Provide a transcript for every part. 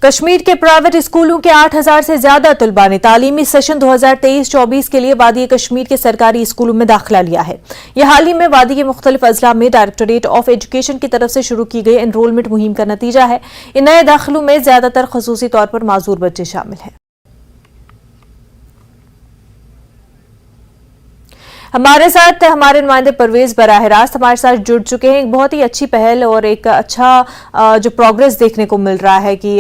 कश्मीर के प्राइवेट स्कूलों के 8,000 से ज्यादा तलबा ने तालीमी सेशन 2023-24 के लिए वादी कश्मीर के सरकारी स्कूलों में दाखिला लिया है। यह हाल ही में वादी के मुख्तलिफ अजला में डायरेक्टोरेट ऑफ एजुकेशन की तरफ से शुरू की गई एनरोलमेंट मुहिम का नतीजा है। इन नए दाखिलों में ज्यादातर खसूसी तौर पर माजूर बच्चे शामिल हैं। हमारे साथ हमारे नुमाइंदे परवेज बराह रास्त हमारे साथ जुड़ चुके हैं। एक बहुत ही अच्छी पहल और एक अच्छा जो प्रोग्रेस देखने को मिल रहा है कि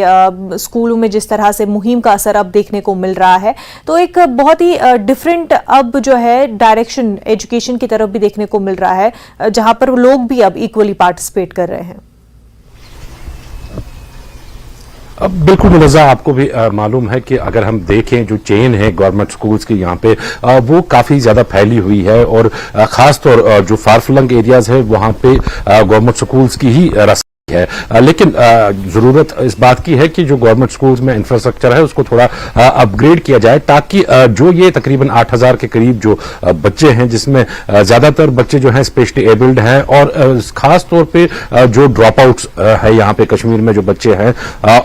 स्कूलों में जिस तरह से मुहिम का असर अब देखने को मिल रहा है, तो एक बहुत ही डिफरेंट अब जो है डायरेक्शन एजुकेशन की तरफ भी देखने को मिल रहा है, जहां पर लोग भी अब इक्वली पार्टिसिपेट कर रहे हैं। बिल्कुल मुलज़्ज़ा, आपको भी मालूम है कि अगर हम देखें जो चेन है गवर्नमेंट स्कूल्स की यहाँ पे वो काफ़ी ज़्यादा फैली हुई है और ख़ास तौर जो फार फ्लंग एरियाज़ है वहाँ पे गवर्नमेंट स्कूल्स की ही रस है। लेकिन जरूरत इस बात की है कि जो गवर्नमेंट स्कूल्स में इंफ्रास्ट्रक्चर है उसको थोड़ा अपग्रेड किया जाए, ताकि जो ये तकरीबन 8,000 के करीब जो बच्चे हैं, जिसमें ज्यादातर बच्चे जो हैं स्पेशली एबल्ड हैं और खास तौर पे जो ड्रॉप आउट्स है यहाँ पे कश्मीर में जो बच्चे हैं,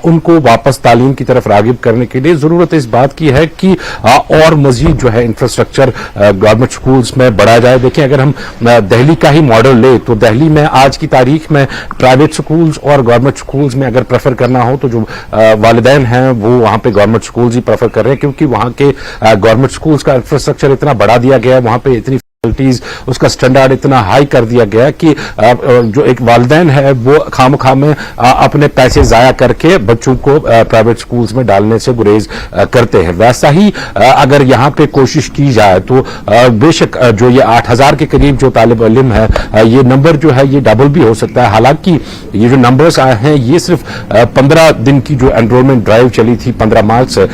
उनको वापस तालीम की तरफ रागिब करने के लिए जरूरत इस बात की है कि और मजीद जो है इंफ्रास्ट्रक्चर गवर्नमेंट स्कूल्स में बढ़ाया जाए। देखिए, अगर हम दिल्ली का ही मॉडल ले तो दिल्ली में आज की तारीख में प्राइवेट स्कूल्स और गवर्नमेंट स्कूल्स में अगर प्रेफर करना हो तो जो वालिदैन हैं वो वहां पे गवर्नमेंट स्कूल्स ही प्रेफर कर रहे हैं, क्योंकि वहां के गवर्नमेंट स्कूल्स का इंफ्रास्ट्रक्चर इतना बढ़ा दिया गया है, वहां पे इतनी फैसिलिटीज, उसका स्टैंडर्ड इतना हाई कर दिया गया है कि जो एक वालिदैन है वो खामखा में अपने पैसे जाया करके बच्चों को प्राइवेट स्कूल्स में डालने से गुरेज करते हैं। वैसा ही अगर यहाँ पे कोशिश की जाए तो बेशक जो ये 8,000 के करीब जो तालिब इल्म है, ये नंबर जो है ये डबल भी हो सकता है। हालांकि ये जो नंबर्स आए हैं ये सिर्फ 15 दिन की जो एनरोलमेंट ड्राइव चली थी 15 मार्च से,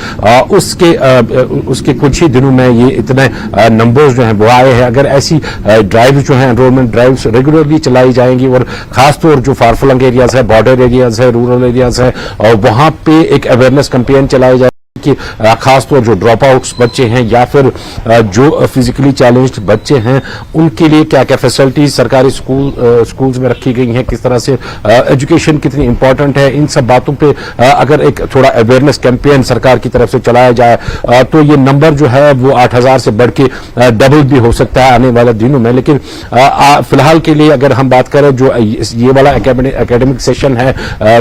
उसके कुछ ही दिनों में ये इतने नंबर्स जो हैं वो आए हैं। अगर ऐसी ड्राइव जो है एनरोलमेंट ड्राइव्स रेगुलरली चलाई जाएंगी और खासतौर जो फार फ्लंग एरियाज है, बॉर्डर एरियाज है, रूरल एरियाज है, और वहां पे एक अवेयरनेस कैंपेन चलाई जाए कि खासतौर जो ड्रॉप आउट्स बच्चे हैं या फिर जो फिजिकली चैलेंज्ड बच्चे हैं उनके लिए क्या क्या फैसिलिटीज सरकारी स्कूल्स में रखी गई हैं, किस तरह से एजुकेशन कितनी इंपॉर्टेंट है, इन सब बातों पे अगर एक थोड़ा अवेयरनेस कैंपेन सरकार की तरफ से चलाया जाए तो ये नंबर जो है वो 8,000 से बढ़ के डबल भी हो सकता है आने वाले दिनों में। लेकिन फिलहाल के लिए अगर हम बात करें जो ये वाला एकेडमिक सेशन है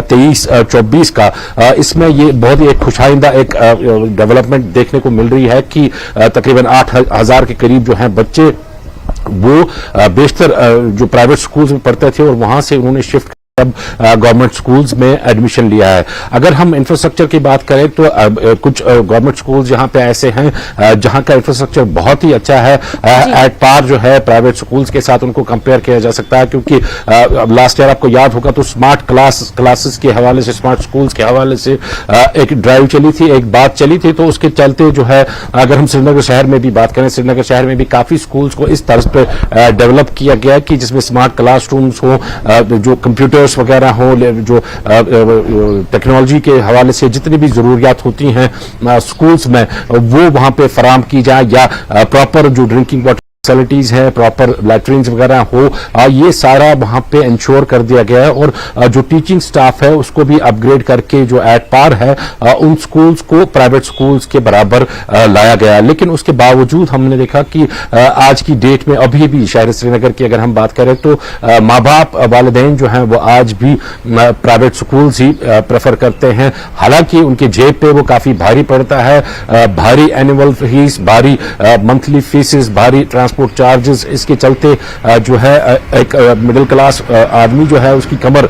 23-24 का, इसमें ये बहुत ही एक खुशाइंदा एक डेवलपमेंट देखने को मिल रही है कि तकरीबन 8,000 के करीब जो हैं बच्चे वो बेशतर जो प्राइवेट स्कूल्स में पढ़ते थे और वहां से उन्होंने शिफ्ट अब गवर्नमेंट स्कूल्स में एडमिशन लिया है। अगर हम इंफ्रास्ट्रक्चर की बात करें तो कुछ गवर्नमेंट स्कूल्स जहां पे ऐसे हैं जहां का इंफ्रास्ट्रक्चर बहुत ही अच्छा है, एट पार जो है प्राइवेट स्कूल्स के साथ उनको कंपेयर किया जा सकता है, क्योंकि लास्ट ईयर आपको याद होगा तो स्मार्ट क्लासेस के हवाले से, स्मार्ट स्कूल्स के हवाले से एक ड्राइव चली थी, एक बात चली थी। तो उसके चलते जो है अगर हम श्रीनगर शहर में भी बात करें, श्रीनगर शहर में भी काफी स्कूल्स को इस तर्ज पे डेवलप किया गया कि जिसमें स्मार्ट क्लासरूम्स हो, जो कंप्यूटर वगैरह हो, जो टेक्नोलॉजी के हवाले से जितनी भी जरूरियात होती हैं स्कूल्स में वो वहां पे फराम की जाए, या प्रॉपर जो ड्रिंकिंग वाटर फैसिलिटीज है, प्रॉपर लैट्रिन्स वगैरह हो, ये सारा वहां पे इंश्योर कर दिया गया है। और जो टीचिंग स्टाफ है उसको भी अपग्रेड करके जो एट पार है उन स्कूल्स को प्राइवेट स्कूल्स के बराबर लाया गया। लेकिन उसके बावजूद हमने देखा कि आज की डेट में अभी भी शहर श्रीनगर की अगर हम बात करें तो माँ बाप वालिदैन जो हैं वो आज भी प्राइवेट स्कूल्स ही प्रेफर करते हैं। हालांकि उनके जेब पे वो काफी भारी पड़ता है, भारी एनुअल फीस, भारी मंथली फीसेस, भारी ट्रांसपोर्ट चार्जेस, इसके चलते जो है एक मिडिल क्लास आदमी जो है उसकी कमर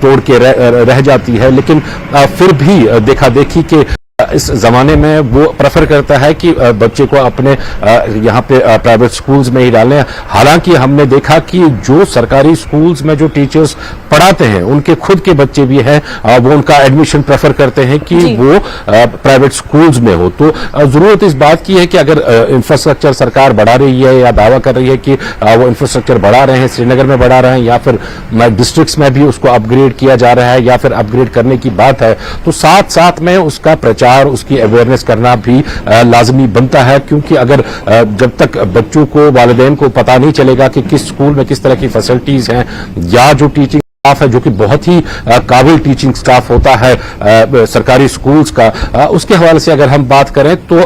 तोड़ के रह जाती है। लेकिन फिर भी देखा देखी कि इस जमाने में वो प्रेफर करता है कि बच्चे को अपने यहाँ पे प्राइवेट स्कूल्स में ही डालें। हालांकि हमने देखा कि जो सरकारी स्कूल्स में जो टीचर्स पढ़ाते हैं उनके खुद के बच्चे भी हैं, वो उनका एडमिशन प्रेफर करते हैं कि वो प्राइवेट स्कूल्स में हो। तो जरूरत इस बात की है कि अगर इंफ्रास्ट्रक्चर सरकार बढ़ा रही है या दावा कर रही है कि वो इंफ्रास्ट्रक्चर बढ़ा रहे हैं, श्रीनगर में बढ़ा रहे हैं या फिर डिस्ट्रिक्ट्स में भी उसको अपग्रेड किया जा रहा है या फिर अपग्रेड करने की बात है, तो साथ साथ में उसका प्रचार, उसकी अवेयरनेस करना भी लाजमी बनता है। क्योंकि अगर जब तक बच्चों को, वालिदैन को पता नहीं चलेगा कि किस स्कूल में किस तरह की फैसिलिटीज हैं या जो टीचिंग स्टाफ है जो कि बहुत ही काबिल टीचिंग स्टाफ होता है सरकारी स्कूल्स का, उसके हवाले से अगर हम बात करें तो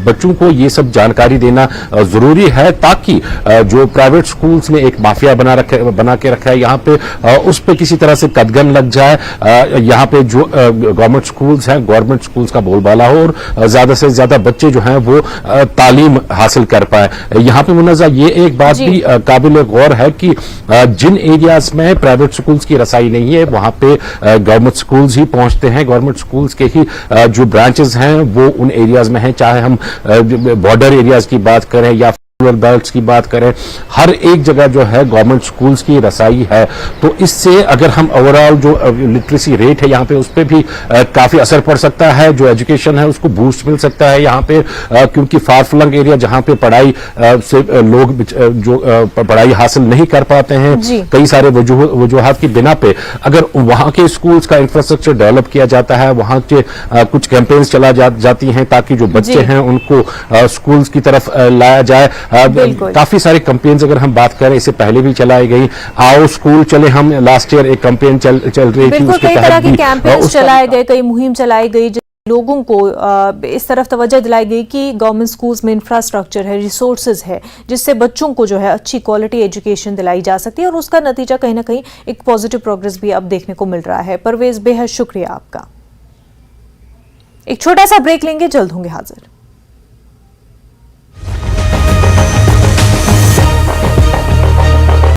बच्चों को ये सब जानकारी देना जरूरी है, ताकि जो प्राइवेट स्कूल्स ने एक माफिया बना के रखा है यहाँ पे, उस पे किसी तरह से कदगन लग जाए, यहाँ पे जो गवर्नमेंट स्कूल्स हैं, गवर्नमेंट स्कूल्स का बोलबाला हो और ज्यादा से ज्यादा बच्चे जो हैं वो तालीम हासिल कर पाए। यहाँ पे मुन्नज़ा ये एक बात भी काबिल गौर है कि जिन एरियाज में प्राइवेट स्कूल्स की रसाई नहीं है वहां पे गवर्नमेंट स्कूल्स ही पहुंचते हैं, गवर्नमेंट स्कूल्स के ही जो ब्रांचेस हैं वो उन एरियाज में हैं, चाहे हम बॉर्डर एरियाज की बात करें या बेल्ट्स की बात करें, हर एक जगह जो है गवर्नमेंट स्कूल्स की रसाई है। तो इससे अगर हम ओवरऑल जो लिटरेसी रेट है यहाँ पे उस पर भी काफी असर पड़ सकता है, जो एजुकेशन है उसको बूस्ट मिल सकता है यहाँ पे, क्योंकि फार फ्लंग एरिया जहाँ पे पढ़ाई से लोग जो पढ़ाई हासिल नहीं कर पाते हैं कई सारे वजूहात की बिना पे, अगर वहां के स्कूल्स का इंफ्रास्ट्रक्चर डेवलप किया जाता है, वहां के कुछ कैंपेन्स चला जाती हैं ताकि जो बच्चे हैं उनको स्कूल्स की तरफ लाया जाए। काफी सारे कैंपेन्स अगर हम बात करें इससे पहले भी चलाई गई, आओ स्कूल चले हम, लास्ट ईयर एक कैंपेन चल रही थी, उसके कई तरह तहत के भी कैंपेन्स चलाए गए, कई मुहिम चलाई गई, लोगों को इस तरफ तवज्जो दिलाई गई कि गवर्नमेंट स्कूल्स में इंफ्रास्ट्रक्चर है, रिसोर्सेज है, जिससे बच्चों को जो है अच्छी क्वालिटी एजुकेशन दिलाई जा सकती है और उसका नतीजा कहीं ना कहीं एक पॉजिटिव प्रोग्रेस भी अब देखने को मिल रहा है। परवेज, बेहद शुक्रिया आपका। एक छोटा सा ब्रेक लेंगे, जल्द होंगे हाजिर।